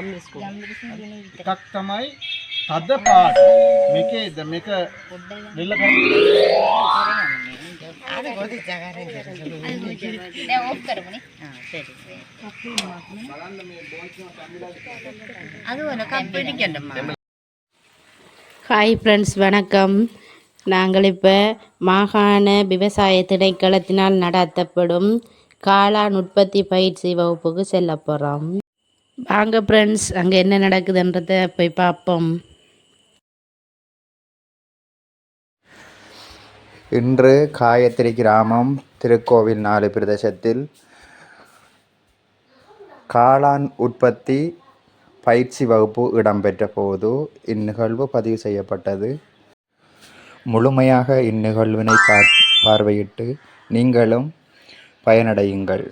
එකක් තමයි තද පාට. මේකේද මේක දෙල්ල කරන්නේ. ආද ගොඩි ජගරෙන් දැන් ඕෆ් කරමුනේ. බලන්න මේ බෝන්ස් එක කම්බිලා அது ஒரு கப் பிடிக்கணுமா. ஹாய் ஃப்ரெண்ட்ஸ், வணக்கம். நாங்கள் இப்போ மாகாண விவசாய திணைக்களத்தினால் நடத்தப்படும் காளான் உற்பத்தி பயிற்சி வகுப்புக்கு செல்ல போகிறோம். வாங்க ஃப்ரெண்ட்ஸ், அங்கே என்ன நடக்குதுன்றதை போய் பார்ப்போம். இன்று காயத்ரி கிராமம் திருக்கோவில் 4 பிரதேசத்தில் காளான் உற்பத்தி பயிற்சி வகுப்பு இடம்பெற்ற போது இந்நிகழ்வு பதிவு செய்யப்பட்டது. முழுமையாக இந்நிகழ்வினை பார்வையிட்டு நீங்களும் பயனடையுங்கள்.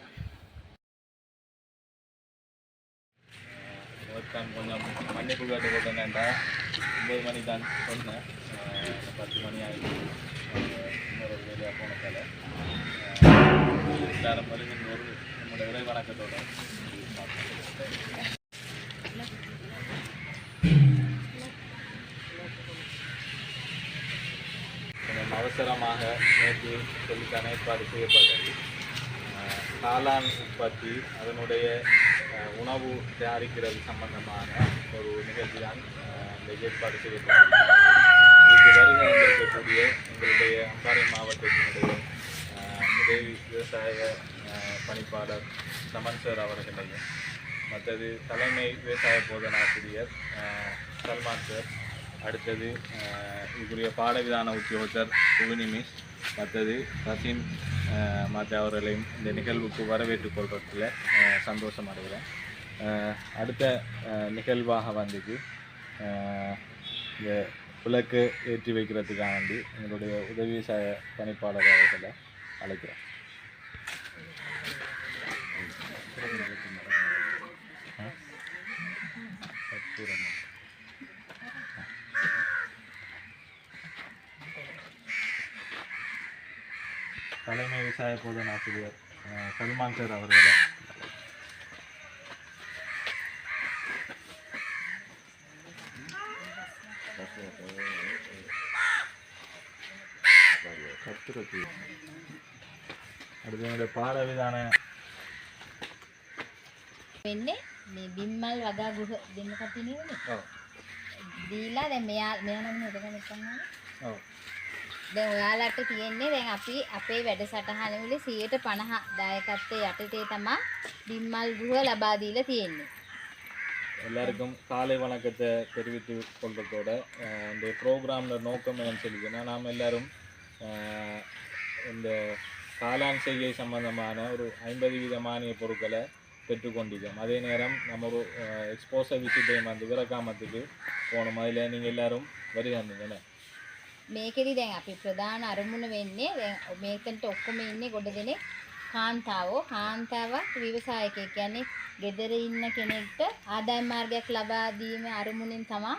கொஞ்சம் மன்னிப்பு கேட்டுக்கொண்டேன்டா 9 மணி தான் சொன்னேன். 10 மணி ஆகிடுச்சு. இன்னொரு வேலையாக போனதால் எல்லாரும் வரைக்கும் இன்னொரு நம்மளோட இறை வணக்கத்தோட கொஞ்சம் அவசரமாக நேற்று சொல்லிக்கான ஏற்பாடு செய்யப்பட்டது. காளான் உற்பத்தி அதனுடைய உணவு தயாரிக்கிறது சம்பந்தமான ஒரு நிகழ்ச்சி தான் இந்த ஏற்பாடு செய்யப்பட்டிருக்கிறது. இதுக்கு வருகை வந்திருக்கக்கூடிய எங்களுடைய அம்பாறை மாவட்டத்தினுடைய உதவி விவசாய பணிப்பாளர் சமன் சார் அவர்களையும், மற்றது தலைமை விவசாய போதனாசிரியர் சல்மான் சார், அடுத்தது இதுக்குரிய பாடவிதான உத்தியோகத்தர் நிமிஷ், மற்றது ரசின் மற்ற அவர்களையும் இந்த நிகழ்வுக்கு வரவேற்றுக் கொள்வதில் சந்தோஷம் அடைகிறேன். அடுத்த நிகழ்வாக வந்துச்சு இந்த விளக்கு ஏற்றி வைக்கிறதுக்காக வேண்டி எங்களுடைய உதவி விவசாய பணிப்பாளர் அவர்களை அழைக்கிறேன். தலைமை விவசாய போதனாசிரியர் சல்மான் சார் அவர்களை அடுத்து என்னுடைய பாடவிதான වෙන්නේ මේ බිම්මල් වගා ගෘහ දෙන්න කටිනේ දීලා දැන් මෙයා නම් හදගන්න ඉස්සන්නා. ඔව්. දැන් ඔයාලට තියෙන්නේ දැන් අපි අපේ වැඩසටහනේ 150 දායකත්වයේ යටතේ තමයි බිම්මල් ගෘහ ලබා දීලා තියෙන්නේ. எல்லாருக்கும் காலை வணக்கத்தை தெரிவித்துக் கொள்வதோட இந்த ப்ரோக்ராமில் நோக்கம் என்னன்னு சொல்லிங்கன்னா, நாம் எல்லாரும் இந்த காளான் செய்கை சம்பந்தமான ஒரு 50% மானிய பொருட்களை பெற்றுக்கொண்டிருக்கோம். அதே நேரம் நம்ம ஒரு எக்ஸ்போசர் விசிட்டையும் வந்து விரக்காமத்துக்கு போகணும். அதில் நீங்கள் எல்லாரும் வருகிறீங்கண்ணே. මේකෙදි දැන් අපි ප්‍රධාන අරමුණ වෙන්නේ දැන් මේකට ඔක්කොම ඉන්නේ ගොඩ දෙනෙක් කාන්තාවක් විවසායකයෙක් කියන්නේ ගෙදර ඉන්න කෙනෙක්ට ආදායම් මාර්ගයක් ලබා දීම අරමුණෙන් තමයි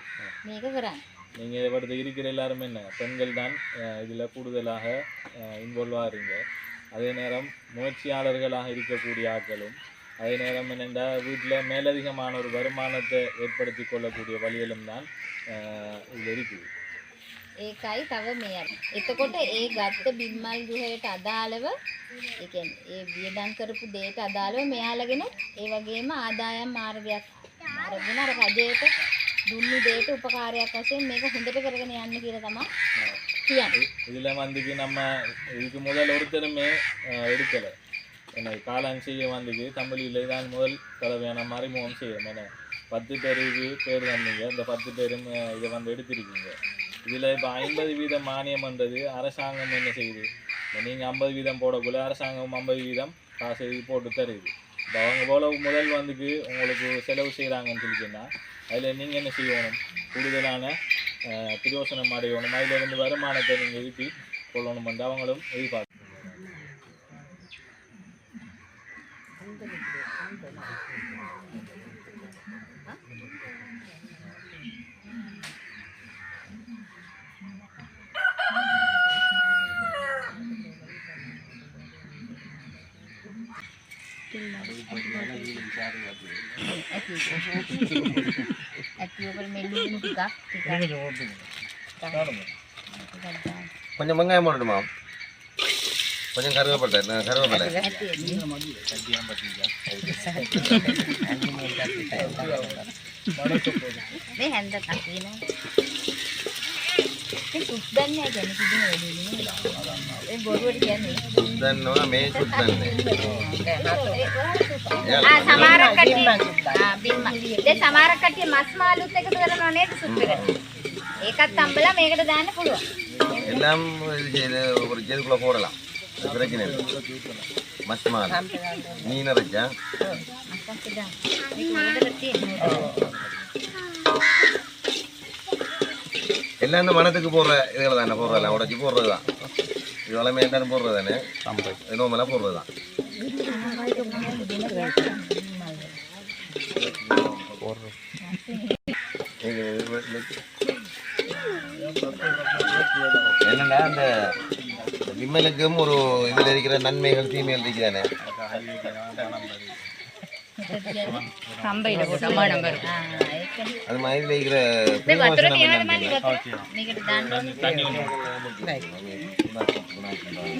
මේක කරන්නේ. நீங்கள் இதை இருக்கிற எல்லாரும் என்ன பெண்கள் தான் இதில் கூடுதலாக இன்வால்வ் ஆகிறீங்க. அதே நேரம் முயற்சியாளர்களாக இருக்கக்கூடிய ஆட்களும், அதே நேரம் என்னென்னா வீட்டில் மேலதிகமான ஒரு வருமானத்தை ஏற்படுத்தி கொள்ளக்கூடிய வழிகளும் தான் இதில் இருக்குது. ඒකයි තව මේ අර. එතකොට ඒ ගත්ත බිම්මල් ගෘහයට අදාළව ඒ කියන්නේ ඒ වියදම් කරපු දෙයට අදාළව මෙයාලගෙන ඒ වගේම ආදායම් මාර්ගයක් අරගෙන අර රජයට දුන්නු දෙයට උපකාරයක් වශයෙන් මේක හොඳට කරගෙන යන්න කියලා තමයි කියන්නේ. இதில் வந்துக்கு நம்ம இதுக்கு முதல் ஒருத்தருமே எடுக்கலை. என்ன காளான் செய்ய வந்துக்கு தமிழில் தான் முதல் தடவையான மறைமுகம் செய்யணும். ஏன்னா 10 பேருக்கு பேர் வந்தீங்க, இந்த 10 பேரும் இதை வந்து எடுத்திருக்கீங்க. இதில் இப்போ 50% மானியம்ன்றது அரசாங்கம் என்ன செய்யுது, நீங்கள் 50% போடக்குள்ள அரசாங்கம் 50% காசு போட்டு தருது. இப்போ அவங்க போல முதல் வந்துக்கு உங்களுக்கு செலவு செய்கிறாங்கன்னு சொல்லிச்சுன்னா அதில் நீங்கள் என்ன செய்யணும், கூடுதலான பிரயோசனம் அடையணும். அதிலிருந்து வருமானத்தை நீங்கள் ஈட்டி கொள்ளணுமென்று அவங்களும் எதிர்பார்க்க. ඇතිවල මෙල්ලුණු ටිකක් கொஞ்சம் வெங்காயம் போடணுமா கொஞ்சம் கருவேப்பிலை මේ හැන්ද කපින මේ සුද්දන්නේ ගැන කිදින ඒ බොරුවට කියන්නේ சுத்தன்னா மே சுத்தන්නේ සමහර කට්ටිය බිම්ම දැන් සමහර කට්ටිය මස් මාළුත් එකතු කරනවා නේද සුප් එකට ඒකත් අම්බලා මේකට දාන්න පුළුවන් எல்லாம் இது செய்து ஒரு ஜெதுக்குள்ள போடலாம் பிரச்சனை இல்லை மஸ் மாலை மீன் அரைச்சா මස්සක් දාන්න මේක මොකටද තියෙන්නේ எல்லாம் இந்த மனத்துக்கு போடுற இதில் தானே போடுறதில்ல உடச்சி போடுறது தான் இது எல்லாமே என்னன்னு போடுறது தானே நோமெல்லாம் போடுறது தான் என்னன்னா அந்த விம்மலுக்கும் ஒரு இதில் இருக்கிற நன்மைகள் தீமைகள் இருக்கிறானே කම්බයිල සමානම ඒකනේ அது மாதிரி இருக்கிற මේ වතුර තියනද මල්ලි වතුර මේකට දාන්න ඕනේ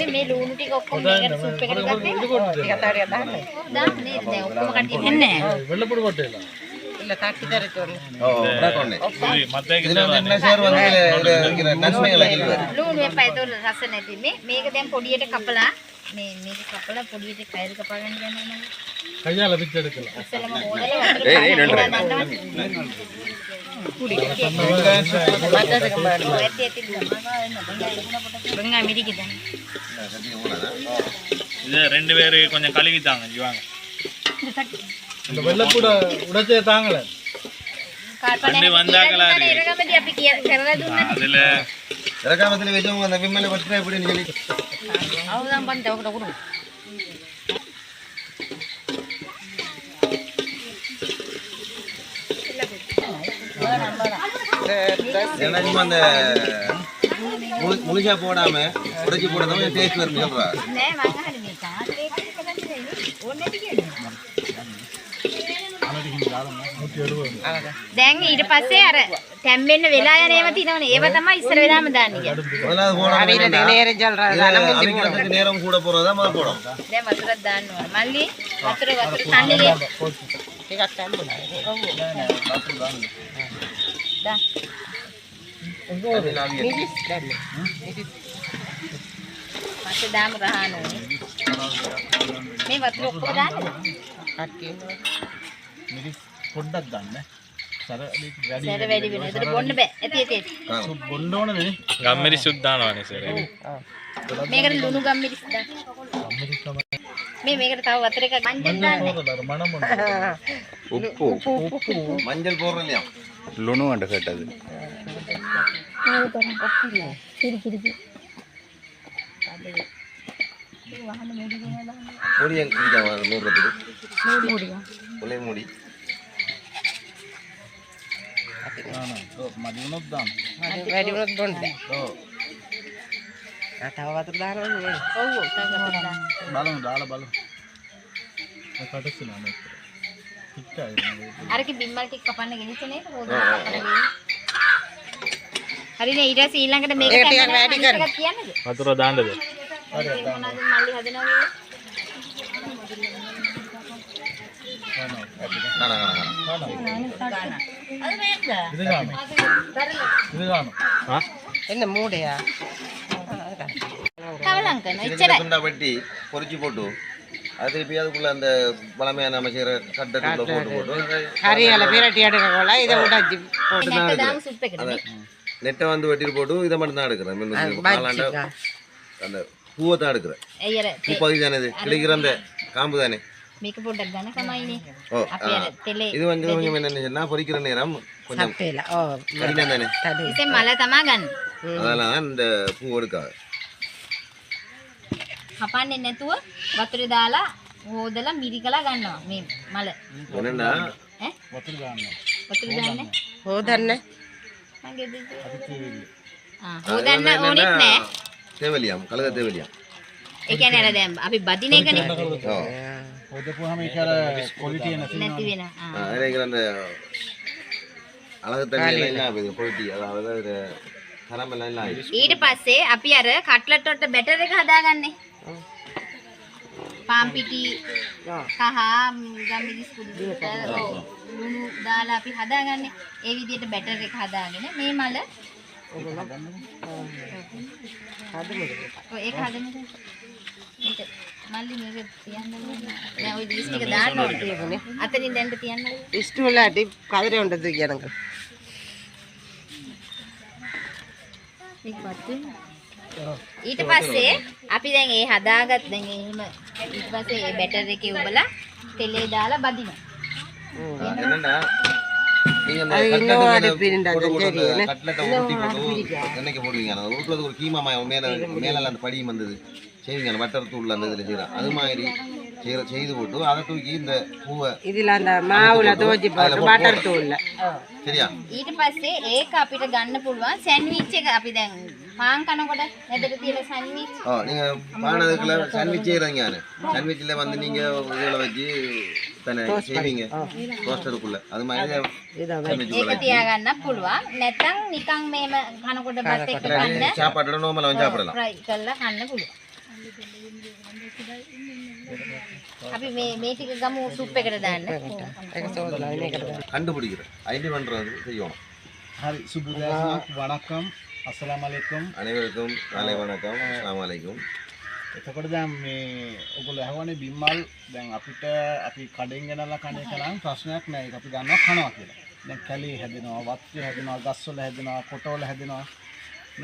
මේ ලුණු ටික ඔක්කොම මේකට සුප් එකට ගත්තේ ටික අතාරිය දාන්න දාන්න නේද දැන් ඔක්කොම කට්ටිය එන්නේ வெள்ளப்பொடி போட்டேல இல்ல தாக்கி தரතோනේ இதுல என்ன சேர் வந்து இதுல இருக்கிற நன்மைகள் இருக்கிறது ලුණු එපා ඒක රස නැති මේක දැන් පොඩියට කපලා මේක කපලා පොඩියට කයර කපා ගන්න යනවා මම கையால பிச்சு எடுக்கலாம் ඉස්සෙල්ලම හොදලා වතුර இது ரெண்டு பேரு கொஞ்சம் கழுவிட்டாங்க இங்க வாங்க இந்த வெள்ளப்பூட உடைச்சே தாங்கல ரெண்டு வந்தாங்களா ඉරගමදී අපි කරලා දුන්නා அதுல இறக்காமத்துல வச்சவங்க அந்த விம்மலை வச்சுட்டா எப்படின்னு சொல்லி අවුදම් පන් දවකට කුරු ஏன்னா சும்மா அந்த முழுசா போடாம உடைச்சி போடுறதும் டேஸ்ட் வரும் சொல்றா නෑ මං අහන්නේ මේ තාත්තේ එක කරන්නේ ඕනේ නැති කියන්නේ දැන් ඊට පස්සේ අර තැම්බෙන්න වෙලා යන ඒවා තියෙනවනේ ඒව තමයි ඉස්සර වෙලාම දාන්නේ முதல்ல போடாம அவிக்கிறதுக்கு நேரம் கூட போறதா முதல்ல போடும் දැන් වතුරක් දාන්න ඕන මල්ලි වතුර තන්නේ ටිකක් තැම්බුණා දා පස්සේ දාම රහන ඕනේ මේ වතුර ඔක්කොම දාන්න මිරිස් පොඩ්ඩක් දාන්න සර සැර වැඩි වෙනවා ඒතර බොන්න බෑ ඇති බොන්න ඕනනේ ගම්මිරිස් දානවානේ සර මේකට ලුණු ගම්මිරිස් දාන්න මේ මේකට තව වතුර එකක් මංජල් දාන්න மனம் உப்பு மஞ்சள் போடுறோம் இல்லையா லுணு அண்டு கேட்டது பொடி குடிக்காம நூறுறதுக்கு முளை மூடி මදිනුත් දාන්න වැඩි වුණොත් බොන්න බෑ තව වතුර දානවා නේ ඔව් තව වතුර දාන්න බලමු දාලා බලමු කටස්සනවා මේක පිටයි අරකේ බිම්මල් ටික කපන්න ගෙනිච්ච නේද හොදලා කපන්න ගෙනිච්ච හරිනේ ඊට පස්සේ ඊළඟට මේක ටිකක් වැඩි කරන්න කියන්නද වතුර දාන්නද හරි මොනවද මල්ලි හදනවා அது வேண்டாம் இது காணும் இது காணும் என்ன மூடையா கவலம் கண்ணு இச்சரை துண்டா வெட்டி பொரிச்சு போட்டு அது திருப்பி அதுக்குள்ள அந்த பழமையான அமைச்சர கட்டத்துக்குள்ள போட்டு போட்டு கறியால பிரட்டி எடுக்கல இதை உடைச்சி நெட்டதாம் சுத்தக்கணும் நெட்டை வந்து வெட்டிட்டு போட்டு இதை மட்டும் தான் எடுக்கிறேன் காலாண்ட அந்த பூவை தான் எடுக்கிறேன் ஐயர பூ பகுதி தானே இது கிளிக்கிற அந்த காம்பு தானே මේක පොඩ්ඩක් ගන්න කමයිනේ ஓ අපි අර තෙලේ இது வந்து கொஞ்சம் என்னன்னு சொன்னா பொரிக்கிற நேரம் கொஞ்சம் சட்டையில ஓ கடினம் தானே ඉතින් මල තමා ගන්න அதெல்லாம் இந்த பூ எடுக்காது කපන්නේ නැතුව වතුරේ දාලා හොදලා මිරිකලා ගන්නවා මේ මල என்னன்னா ඈ වතුර දාන්න වතුර දාන්නේ හොදන්න මගේ දෙක හොදන්න ඕනෙත් නෑ தேவலியாம் கலக தேவலியாம் ඒ කියන්නේ අර දැන් අපි බදින එකනේ ஓ නැති වෙනවා. அதில் அந்த அழகு தண்ணி எல்லாம் இது பொருட்டி அதாவது தரமெல்லாம் எல்லாம் ஆயிடுச்சு. ඊට පස්සේ අපි අර කට්ලට් වලට බැටර් එක හදාගන්නේ. පාන් පිටි කහ ගම්මිරිස් කුඩු ලුණු දාලා අපි හදාගන්නේ. ඒ විදිහට බැටර් එක හදාගෙන මේ මල ඔය ඒක හදමුද? මේක මල්ලි මේක තියන්න ඕනේ. දැන් ඔය ඩිස් ටික දාන්න ඕනේ. අතනින් දැන් තියන්න ඕනේ. ඉස්ටු වලට කදරේ උන්ටද කියනක. මේක වත් වෙනවා. ඊට පස්සේ අපි දැන් ඒ හදාගත් දැන් එහෙම ඊට පස්සේ ඒ බැටර් එකේ උබලා තෙලේ දාලා බදිනවා. என்னன்னா நீங்க அந்த அது இன்னும் அது பிரிண்டா கட்லெட்டை ஊட்டி போட்டு எண்ணெய்க்கு போடுவீங்க அந்த ஊட்டுறது ஒரு கீமா மேல அந்த படியும் வந்தது செய்வீங்க அந்த வட்டர் தூள்ல அந்த இதுல செய்யலாம் அது மாதிரி செய்து போட்டு அதை தூக்கி இந்த பூவை இதுல அந்த மாவுல தோச்சி போட்டு பட்டர் தூள்ல சரியா ඊට පස්සේ ඒක අපිට ගන්න පුළුවන් සෑන්ඩ්විච් එක අපි දැන් පාන් කනකොට මෙතන තියෙන සෑන්ඩ්විච් நீங்க பானதுக்குள்ள சாண்ட்விச் செய்யறீங்க சாண்ட்விச்ல வந்து நீங்க இதுல வச்சு தானே செய்வீங்க டோஸ்டருக்குள்ள அது மாதிரி ඒක තියාගන්න පුළුවන් නැත්නම් නිකන් මේම කනකොට බත් එක්ක කන්න சாப்பாட்டோட நார்மலா வந்து சாப்பிடலாம் ෆ්‍රයි කරලා කන්න පුළුවන් අපි මේ ටික ගමු සුප් එකට දාන්න ඒක සෝදලා මේකට கண்டுபிடிக்கிற ஐடி பண்றது செய்யணும் හරි සුබුදාසනක් වණක්කම් අස්සලාමු අලයිකුම් அனைவருக்கும் காலை வணக்கம் அஸ்ஸலாமு அலைக்கும் එතකොට දැන් මේ ඔයගොල්ලෝ අහවනේ බිම්මල් දැන් අපිට අපි කඩෙන් ගෙනල්ලා කන එක නම් ප්‍රශ්නයක් නෑ ඒක අපි දන්නවා කනවා කියලා. දැන් කැලේ හැදෙනවා, වත්තේ හැදෙනවා, ගස්වල හැදෙනවා, කොටවල හැදෙනවා.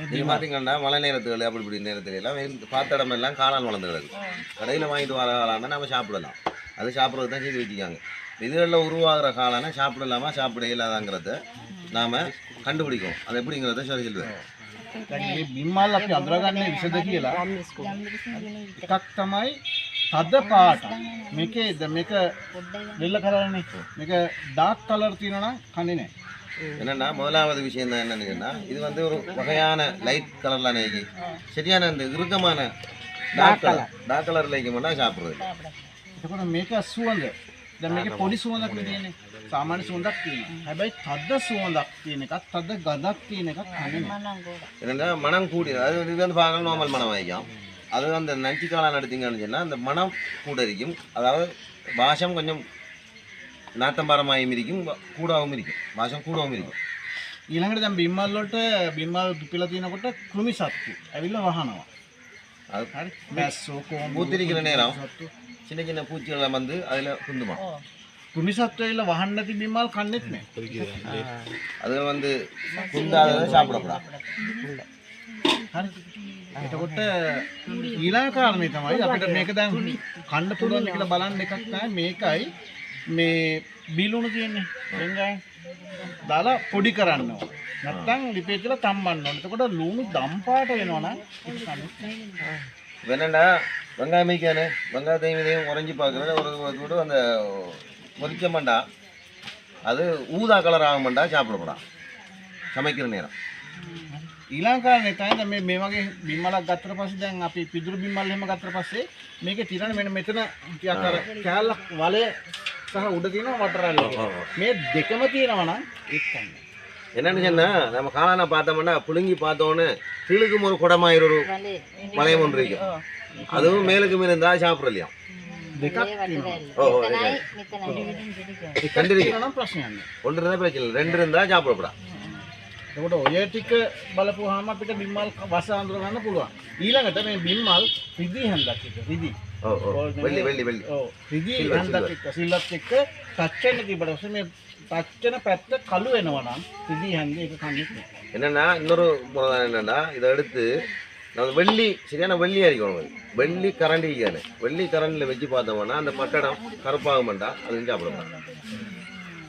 இது பார்த்தீங்கன்னா மழை நேரத்துல அப்படி இப்படி நேரத்துல எல்லாம் பார்த்த இடம் எல்லாம் காளான் வளர்ந்து கிடக்கு கடையில் வாங்கிட்டு வர காளான் நம்ம சாப்பிடலாம் அது சாப்பிட்றது தான் செய்து வச்சுக்காங்க இதுகளில் உருவாகிற காளானை சாப்பிடலாமா சாப்பிட இல்லாதாங்கிறத நாம் கண்டுபிடிக்கும் அது எப்படிங்கிறத சொல்லுவேன் දැන් මේ බිම්මල් අපි අඳුරගන්නේ විසද කියලා එකක් තමයි තද පාට මේකේ මේක වෙල්ල කරන්නේ මේක ඩාර්ක් කලර් තියෙනවා නම් කන්නේ නැහැ என்னன்னா முதலாவது விஷயம் தான் என்னன்னு சொன்னா இது வந்து ஒரு வகையான லைட் கலர்ல நேகி சரியான அந்த இறுக்கமான டார்க் கலர்ல வைக்கணும்னா சாப்பிடுறது එතකොට මේක සුවඳ දැන් මේකේ පොඩි සුවඳක් නෙන්නේ සාමාන්‍ය සුවඳක් තියෙනවා හැබැයි තද සුවඳක් තියෙන එකක් තද ගඳක් තියෙන එකක් කන්නේ නැහැ என்னன்னா மனம் கூடி அது இது வந்து பார்க்கலாம் நார்மல் மனம் வைக்கும் அது அந்த நஞ்சு காளான் எடுத்தீங்கன்னு சொன்னா அந்த மனம் கூட இருக்கும் அதாவது பாஷம் கொஞ்சம் நாத்தம்பாரமாயும் இருக்கும் கூடாவும் இருக்கும் பாஷம் கூடாவும் இருக்கும் ඊළඟට දැන් බිම්මල් වලට බිම්මල් පිපිලා තියෙනකොට කෘමි සත්තු ඇවිල්ලා වහනවා அது හරි මැස්සෝ කොහොමද பூத்திருக்கிற நேரம் சின்ன சின்ன பூச்சிகள் வந்து அதில் குந்துமா කෘමි සත්තු ඇවිල්ලා වහන්න නැති බිම්මල් කන්නේත් නැහැ அது வந்து குந்தாத சாப்பிடக்கூடாது හරි එතකොට ඊළඟ කාරණේ තමයි අපිට මේක දැන් කන්න පුළුවන් කියලා බලන්න එකක් තමයි මේකයි මේ බිලුණු තියෙන්නේ වෙන්ගායෙන් දාලා පොඩි කරන්න ඕන නැත්නම් ලිපේ කියලා තම්බන්න ඕන එතකොට ලුණු දම් පාට වෙනවා නම් ඒක කන්නේ என்னண்டா வெங்காயம் வைக்கானே வெங்காயத்தையும் இதையும் உறைஞ்சி பார்க்குறது ஒரு கூட அந்த பொரிக்க மாட்டா அது ஊதா கலர் ஆக மாட்டா சாப்பிடப்படா சமைக்கிற நேரம் ඊළඟ කාරණේ තමයි මේ වගේ බිම්මලක් ගත්තට පස්සේ දැන් අපි පිදුරු බිම්මල් එහෙම ගත්තට පස්සේ මේකේ තියෙන මෙන්න මෙතන ටිකක් අර කෑල්ලක් වලය සහ උඩ තියෙන වටරල්ල මේ දෙකම තියෙනවා නම් ඒක තමයි என்னன்னு சொன்னா நம்ம காளானை பார்த்தோம்னா புழுங்கி பார்த்தோன்னு கீழுக்கும் ஒரு குடமாயிர ஒரு வளையம் ஒன்று இருக்கும் அதுவும் மேலுக்கு மேல இருந்தால் சாப்பிடலையாம் දෙකක් තියෙනවා கண்டிருக்கேன் නම් ප්‍රශ්නයක් නෑ ஒன்று இருந்தால் பிரச்சனை இல்லை ரெண்டு இருந்தால் சாப்பிடப்படா එතකොට ඔය ටික බලපුවාම අපිට බිම්මල් වස අඳුර ගන්න පුළුවන් ඊළඟට මේ බිම්මල් රිදි හැන්දක් එක රිදි ஓ ஓ வெள்ளி வெள்ளி வெள்ளி ඔව් රිදි හැන්දක් එක සිල්ලත් එක්ක ටච් වෙන්න තිබ්බට පස්සේ මේ ටච් වෙන පැත්ත කළු වෙනවා නම් රිදි හැන්ද ඒක කන්නේ නැහැ என்னன்னா இன்னொரு முறை என்னன்னா இதை எடுத்து நம்ம வெள்ளி சரியான வெள்ளி அடிக்கணும் அது வெள்ளி கரண்டி இருக்காது வெள்ளி கரண்டில் வச்சு பார்த்தோம்னா அந்த பட்டடம் கருப்பாக மாட்டா அது சாப்பிடலாம்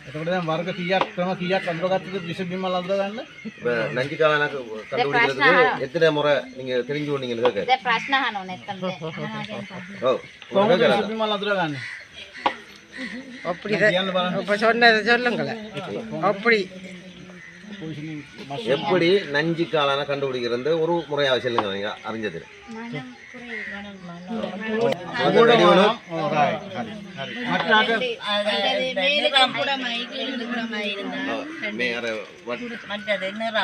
එතකොට දැන් වර්ග 30ක් ක්‍රම කීයක් අඳුරගත්තද විස බිම්මල් අඳුර ගන්න இப்போ நஞ்சு காளான கண்டுபிடிக்கிறதுக்கு எத்தனை முறை நீங்கள் தெரிஞ்சு கொண்டீங்கன்னு கேட்க දැන් ප්‍රශ්න අහනවා නැත්තම් ஓ කොහොමද විස බිම්මල් අඳුර ගන්න அப்படிதான் இப்ப சொன்னதை சொல்லுங்களேன் அப்படி எப்படி நஞ்சு காளான கண்டுபிடிக்கிறது ஒரு முறையாக சொல்லுங்க நீங்க அறிஞ்சது මට්ටාට මේ අර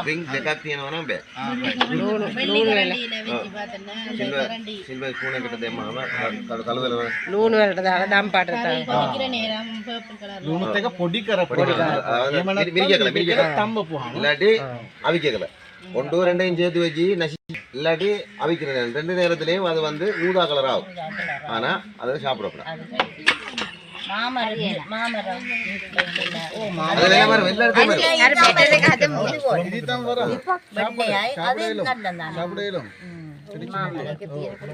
රින් දෙකක් තියෙනවා නම් බෑ. සිල්වර් ස්පූන් එකකට දැම්මම කළු වෙනවා. ලුණු වලට දාලා දම් පාට ලුණුත් එක පොඩි කරපොඩි மிரிக்கல தம்பப்புவாங்க இல்லாட்டி அவிக்கல ஒன்று ரெண்டையும் சேர்த்து வச்சு நசி இல்லாட்டி அவிக்கிற நேரம் ரெண்டு நேரத்திலையும் அது வந்து ஊதா கலர் ஆகும் ஆனா அதை சாப்பிடக்கூடாது அதுல எல்லாம் வரும் எல்லா இடத்துலயும் வரும் இதுதான் வரும் சாப்பிடலும்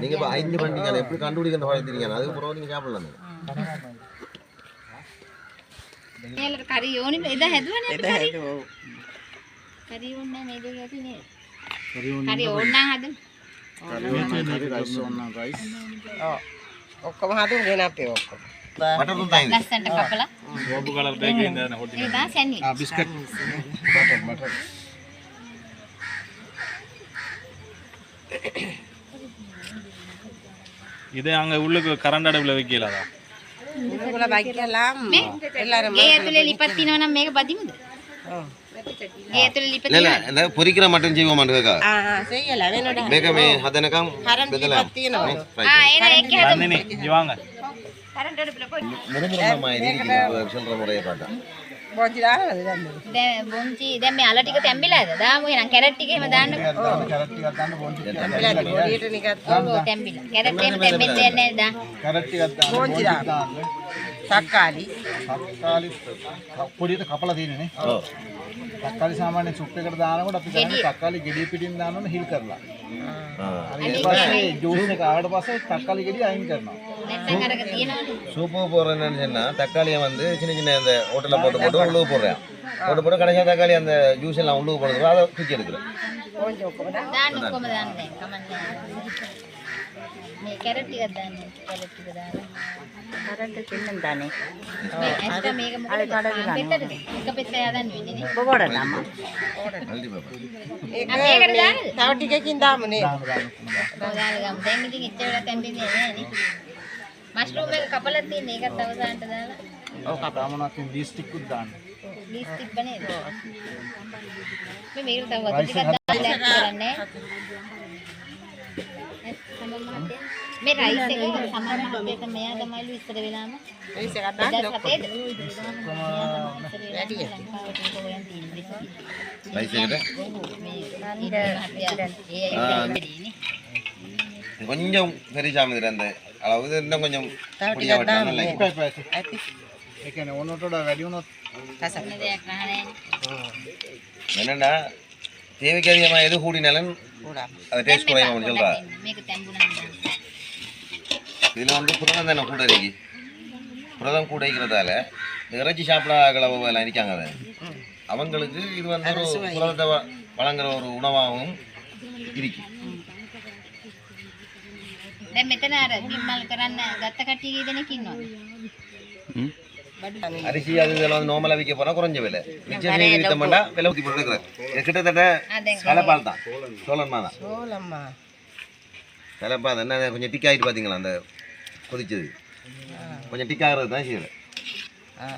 நீங்க இப்ப 5 பண்டிகை எப்படி கண்டுபிடிக்கிற பழத்தீங்க அதுக்கு பிறகு நீங்க சாப்பிடலாம் මේලට කරි ඕනි එදා හැදුවනේ කරි ඕනේ මේ දෙක ඇතිනේ කරි ඕන්නම් හදමු ඔක්කොම හදුම් ගෙන අපේ ඔක්කොම பட்டர் தான் தாங்க ලස්සනට කපලා சோப்பு கலர் பேக்கிங் இந்த ஹோட்டல் ඒක තමයි සැන්ඩ්විච් பிஸ்கட் பட்டர் இது அங்க உள்ளுக்கு கரண்ட் அடுப்புல வைக்கலாதா ඉතින් බයිකලාම් எல்லாரும் ගේ ඇතුලේ ලිපත් තියනවා නම් මේක බදිමුද ගේ ඇතුලේ ලිපත් இல்ல இல்ல இந்த பொரிக்கிற மட்டும் செய்வோம் மாட்டேங்கா செய்யல වෙනඩ මේක මේ හදනකම් බෙදලා තියෙනවා එන ඒක හැදමු நந்தினி இங்க வாங்க කරන්ට් அடுப்புல போய் முறுமுறுமா இருக்கு சொல்ற முறையை பார்த்தா බොන්චි දානවද දැන් දැන් බොන්චි දැන් මේ අල ටික තැම්බිලාද දාමු එහෙනම් කැරට් ටික එහෙම දාන්න කැරට් ටිකක් දාන්න බොන්චි තැම්බිලා පොඩියට නිකන් ඔව් තැම්බිලා කැරට් එහෙම තැම්බෙන්නේ නැහැ දා කැරට් ටිකක් දාන්න බොන්චි දාන්න තක්කාලි තක්කාලි පොඩියට කපලා තියෙන්නේ නේ ඔව් තක්කාලි සාමාන්‍ය සුප් එකට දානකොට අපි කරන්නේ තක්කාලි ගෙඩිය පිටින් දාන්න ඕන හිල් කරලා ඊට පස්සේ ජූස් එක ආවට පස්සේ තක්කාලි ගෙඩිය අයින් කරනවා නැත්නම් අරක තියනවනේ சூப்பு போடுறேன்னு சொன்னா தக்காளியை வந்து சின்ன சின்ன அந்த ஹோட்டலில் போட்டு போட்டு உள்ளுக்கு போடுறேன் போட்டு கடைசியாக தக்காளி அந்த ஜூஸ் எல்லாம் உள்ளுக்கு போடுறது அதை தூக்கி எடுக்கிறேன் බොන්චි ඔක්කොම දාන්න දාන්න කොහමද දාන්නේ කමන්නේ මේ කැරට් ටිකක් දාන්න කැරට් ටික දාන්න කරන්ට් දෙන්නම් දාන්නේ මේ ඇස්ට මේක මොකද පෙත්තටද එක පෙත්ත හදන්න වෙන්නේ නේ බොබඩ නම් ஹல்தி பேப்பர் ඒක මේකට දාන්නද තව ටිකකින් දාමු නේ දාලා ගමු දැන් ඉතින් ඉච්ච වෙලා තැම්බෙන්නේ නැහැ නේ මෂ්රූම් එක කපලා තියෙන ඒකත් තව දාන්න දාලා ඔව් කතාමනක් දී ස්ටික් උත් දාන්න ලීස් ටික් බනේද මේ මේකට තව වතුර ටිකක් දාලා කරන්නේ මේ රයිස් එක සමහර මහත්තයට මෙයා තමයිලු ඉස්සර වෙලාම ඒස් එකක් දාන්න සතේද ரைஸ் எங்கிட்ட கொஞ்சம் பெரிய சாமி அந்த அளவு இது இன்னும் கொஞ்சம் பொடியா வெட்டலாம் நல்லா ඇති ඒ කියන්නේ ඕනට වඩා වැඩි වුණොත් என்னன்னா தேவைக்கு அதிகமா எது கூடினாலும் அது டேஸ்ட் குறையும் சொல்றா මේක තැඹුණා இதுல வந்து புரதம் தானே கூட இருக்கு புரதம் கூட இருக்கிறதால இறைச்சி சாப்பிட அளவு எல்லாம் இருக்காங்க அது அவங்களுக்கு இது வந்து ஒரு புரதத்தை வழங்குற ஒரு உணவாகவும் இருக்கு දැන් මෙතන අර බිම්මල් කරන්න ගත්ත කට්ටිය කී දෙනෙක් ඉන්නවද அரிசி அது இதெல்லாம் வந்து நார்மலா விற்க போனா குறைஞ்ச விலை மிச்சம் வித்தோம்னா விலை ஊற்றி போட்டுருக்குறேன் கிட்டத்தட்ட தலைப்பால் தான் சோழன்மா தான் ඕලම්මා தலைப்பால் என்ன கொஞ்சம் டிக் ஆகிட்டு பார்த்தீங்களா அந்த கொதிச்சது கொஞ்சம் டிக் ஆகிறது தான் செய்யலை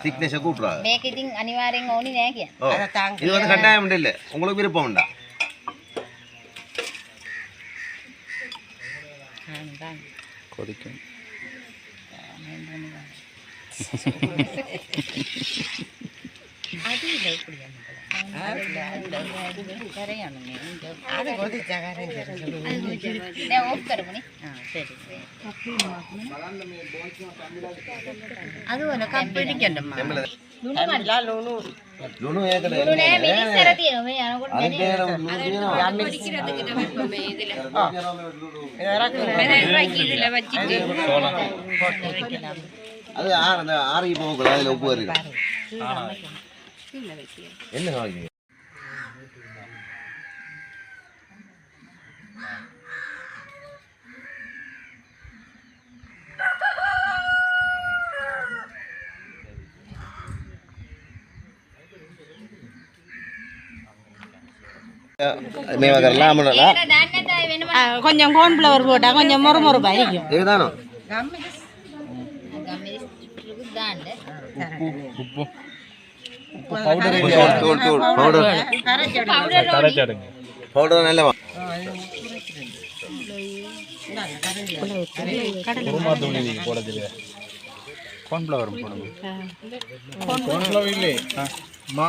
திக்னஸை கூட்டுறாங்க මේක ඉතින් අනිවාර්යෙන් ඕනි නෑ කියන්නේ ஓ இது வந்து கட்டாயம் இல்லை உங்களுக்கு விருப்பம் உண்டா கொதிக்கும் අද කොදිච්චා කරන් දැන් ඕෆ් කරමුනේ அது ஒரு கப் பிடிக்கணும்மா තැම්බිලා ලුණු ලුණු ඒකද ලුණු නෑ මිනිස්සර තියෙනවා මේ යනකොට අනිත් ඒවා ලුණු තියෙනවා அது அந்த ஆறி போகக்கூடாது அதில் உப்பு வருது என்ன காய்க்கு මේවා කරලා අමරලා ඒකට දාන්නත් ආයෙ වෙනම கொஞ்சம் கோன்ஃப்ளவர் போட்டால் கொஞ்சம் மொறுமொறுப்பாக இருக்கும் ඒක දානවා ගම්මිරිස් දාන්න. உப்பு பவுடர் கரைச்சடுங்க பவுடர் நல்லவா குருமா தூளி போட தெரியாது கார்ன்ஃப்ளவர் போடுங்க கார்ன்ஃப்ளவர் இல்லை மா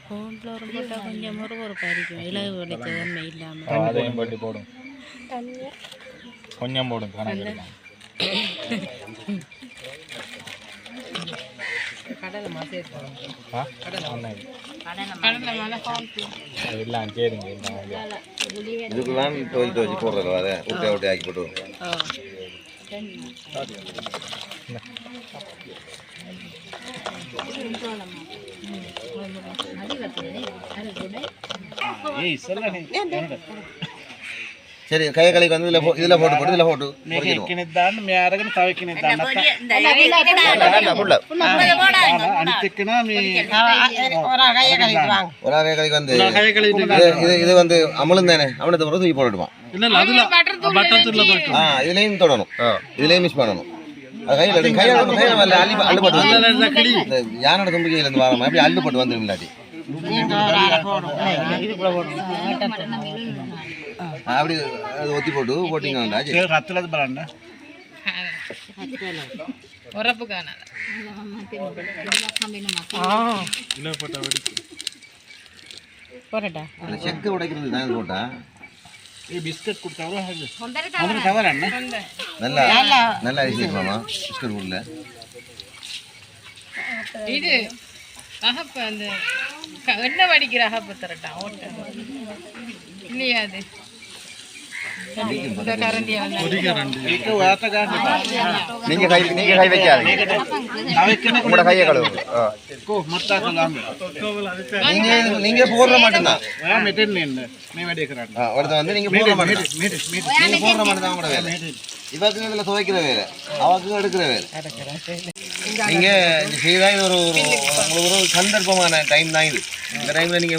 கோன்ஃப்ளவர் போட்டால் கொஞ்சம் முறுமுறுப்பாக இருக்கும் இலகு உடைச்ச தன்மை இல்லாமல் அதையும் போட்டு போடும் கொஞ்சம் போடும் கணக்கு எல்லாம் சரிங்க இதுக்கெல்லாம் துவச்சி போடுறது அதை ஊட்டி ஊட்டி ஆக்கி போட்டு சரி கையை கலைக்கு வந்து இதில் போட்டு கிணித்தான் மேரகன் தவை கிணித்தான் ஒரு கையை கலைக்கு வந்து இது வந்து அமலும் தானே அமலத்தை கூட தூக்கி போட்டுடுவான் இதுலேயும் தொடணும் இதுலேயும் மிஸ் பண்ணணும் யானோட தும்பிக்கையிலேருந்து வராம அப்படி அள்ளுப்பட்டு வந்துடும் இல்லாட்டி அப்படி அது ஒத்தி போட்டிங்கன்னா ரத்தலது பரண்ட உரப்பு காணாத போடட்டா செக்கு உடைக்கிறது தான் போட்டா பிஸ்கட் கொடுத்தவர நல்லா அரிசி இருக்கலாமா பிஸ்கட் உள்ள இது அகப்பு அந்த எண்ணெய் வடிக்கிற அகப்பு தரட்டா ஓட்ட இல்லையா அது நீங்க கை வைக்காதீங்க உங்களோட கையை கழுவு நீங்க போடுற மட்டும்தான் ஒருத்தர் வந்து நீங்க போடுற மட்டும் நீங்க போடுற மட்டும் தான் உங்களோட வேலை இவருக்கு இதுல துவைக்கிற வேலை அவருக்கு எடுக்கிற வேலை நீங்க செய்தா இது ஒரு சந்தர்ப்பமான டைம் தான் இது இந்த டைம்ல நீங்க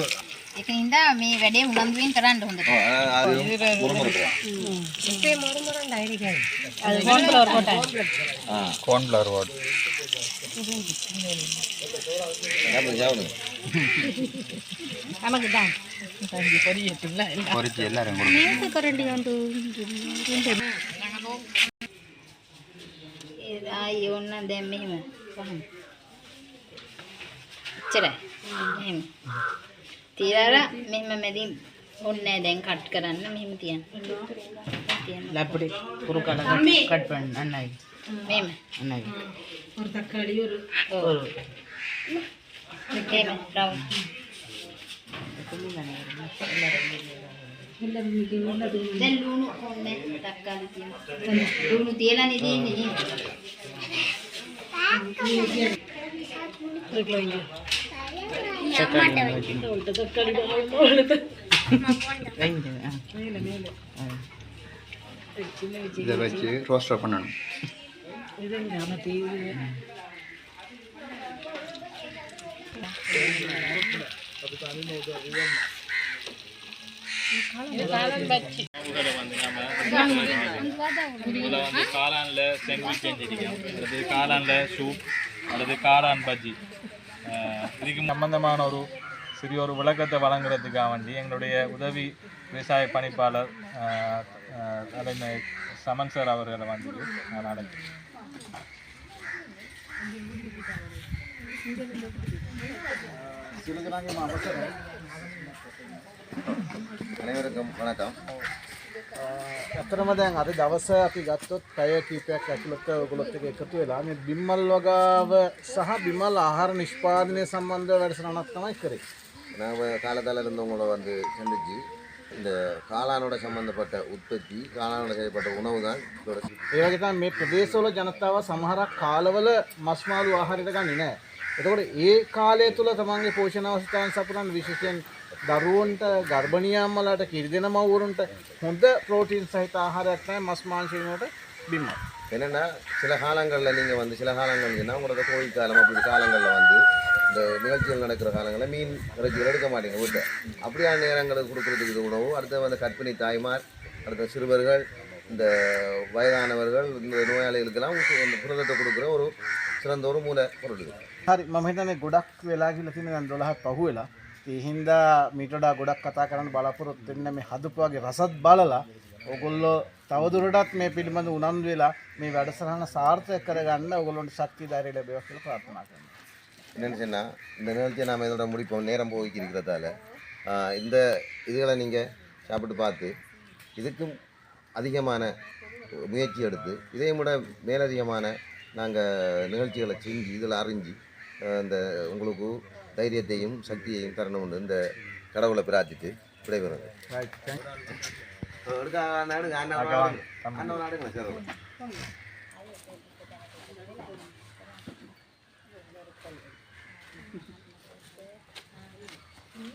ඒකින්ද මේ වැඩේ උනන්දුවෙන් කරන්න හොඳට. கோன்ஃப்ளவர் போட்டேன் கார்ன்ஃப்ளவர் போட்டு நமக்கு தான் பொரிச்சு எல்லாரும் மேச கரண்டி வந்து ආයි ඕන්න දැන් මෙහෙම වහන්න. එච්චරයි. මෙහෙම. තියලා මෙහෙම මැදින් ඕන්නේ දැන් කට් කරන්න මෙහෙම තියන්න. තියන්න. அப்படி குறுக்கால கட் பண்ணு அண்ணாய் මෙහෙම. அண்ணாய் ஒரு தக்காளி ஒரு මෙහෙම රවුම්. දැන් ලුණු ඕන්නේ තක්කාලි තියන්න. ලුණු තියලා නෙදීන්නේ නේද? இதை வச்சு ரோஸ்டர் பண்ணணும் இதில் வந்து காளான்ல சாண்ட்விச் செஞ்சிருக்கோம் அல்லது காளான்ல சூப் அல்லது காளான் பஜ்ஜி இதுக்கு சம்பந்தமான ஒரு சிறிய ஒரு விளக்கத்தை வழங்குறதுக்காக வேண்டி எங்களுடைய உதவி விவசாய பணிப்பாளர் தலைமை சமன் சார் அவர்களை வந்து நான் அழைக்கிறேன். அனைவருக்கும் வணக்கம். ඇත්තටම දැන් අද දවස අපි ගත්තොත් පැය කීපයක් ඇතුළත ඔයගොල්ලොත් එක්ක එකතු වෙලා මේ බිම්මල් වගාව සහ බිම්මල් ආහාර නිෂ්පාදනය සම්බන්ධ වැඩසටහනක් තමයි කරේ. நாங்கள் காலத்தால் இருந்தவங்கள வந்து சந்திச்சு இந்த காளானோட சம்மந்தப்பட்ட உற்பத்தி காளானோட செய்யப்பட்ட உணவு தான் இதோட ඒ වගේ තමයි මේ ප්‍රදේශවල ජනතාව සමහරක් කාලවල මස් මාළු ආහාරයට ගන්නේ නැහැ. එතකොට ඒ කාලය තුල තමන්ගේ පෝෂණ අවස්ථාවන් සපුරන විශේෂයෙන් දරුවන්ට ගර්භණී අම්මලාට කිරි දෙන මව්වරුන්ට හොඳ ප්‍රෝටීන් සහිත ආහාරයක් තමයි මස් මාංශ වලට බිම්මල්. என்னென்னா சில காலங்களில் நீங்கள் வந்து சில காலங்கள்னா உங்களோட கோயில் காலம் அப்படி காலங்களில் வந்து இந்த நிகழ்ச்சிகள் நடக்கிற காலங்களில் மீன் இறைச்சிகள் எடுக்க மாட்டீங்க வீட்டை அப்படியான நேரங்களுக்கு கொடுக்குறதுக்கு இது உணவு அடுத்து வந்து கர்ப்பிணி தாய்மார் அடுத்த சிறுவர்கள் இந்த வயதானவர்கள் இந்த நோயாளிகளுக்கெல்லாம் இந்த புரதத்தை கொடுக்குற ஒரு சிறந்த ஒரு மூல பொருள் இது. හරි මම හිතන්නේ ගොඩක් වෙලා ගිහලා තියෙන දැන් 12ක් පහුවෙලා ඒ හින්දා මීට වඩා ගොඩක් කතා කරන්න බලාපොරොත්තු වෙන්න මේ හදපු වගේ රසත් බලලා ඕගොල්ලෝ තවදුරටත් මේ පිළිබඳ උනන්දු වෙලා මේ වැඩසටහන සාර්ථක කරගන්න ඕගොල්ලන්ට ශක්තිය ධෛර්යය ලැබේවා කියලා ප්‍රාර්ථනා කරනවා. என்னென்னு சொன்னால் இந்த நிகழ்ச்சியை நாம் இதோட முடிப்போம், நேரம் போய்க்கு இருக்கிறதால இந்த இதுகளை நீங்கள் சாப்பிட்டு பார்த்து இதுக்கும் அதிகமான முயற்சி எடுத்து இதையும் விட மேலதிகமான நாங்கள் நிகழ்ச்சிகளை செஞ்சு இதில் அறிஞ்சு இந்த உங்களுக்கு தைரியத்தையும் சக்தியையும் தரணும்னு இந்த கடவுளை பிரார்த்தித்து விடைபெறுங்க.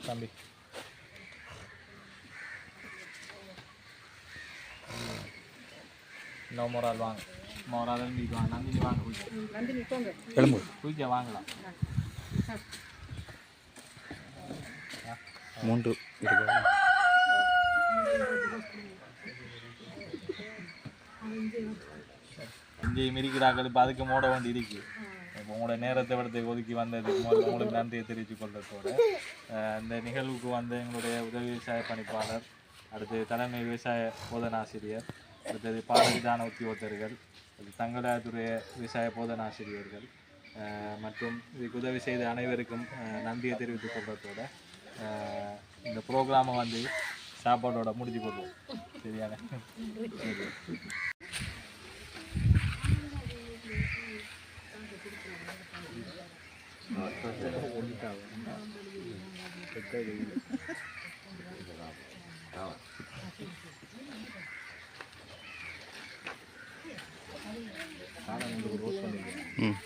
தம்பி இன்னும் ஒரு ஆள் வாங்க, ஒரு ஆள் வீட்டு வாங்க, நந்தினி வாங்க, கிளம்பு குயிக்க வாங்கலாம். 3 இருக்கு. இங்கே மிரிக்கிறாக்கள் இப்போ அதுக்கு மூட வேண்டி இருக்கு. இப்போ உங்களோட நேரத்தை விடத்தை ஒதுக்கி வந்ததுக்கு முதல்ல உங்களுக்கு நன்றியை தெரிவித்துக் கொள்றதோட இந்த நிகழ்வுக்கு வந்து எங்களுடைய உதவி விவசாய பணிப்பாளர், அடுத்து தலைமை விவசாய போதனாசிரியர், அடுத்தது பாடவிதான உத்தியோகத்தர்கள், தங்களாதுடைய விவசாய போதனாசிரியர்கள் மற்றும் இதுக்கு உதவி செய்த அனைவருக்கும் நன்றியை தெரிவித்துக் கொள்றதோட இந்த ப்ரோக்ராமை வந்து சாப்பாடோட முடிஞ்சு கொள்வோம். சரியான ம்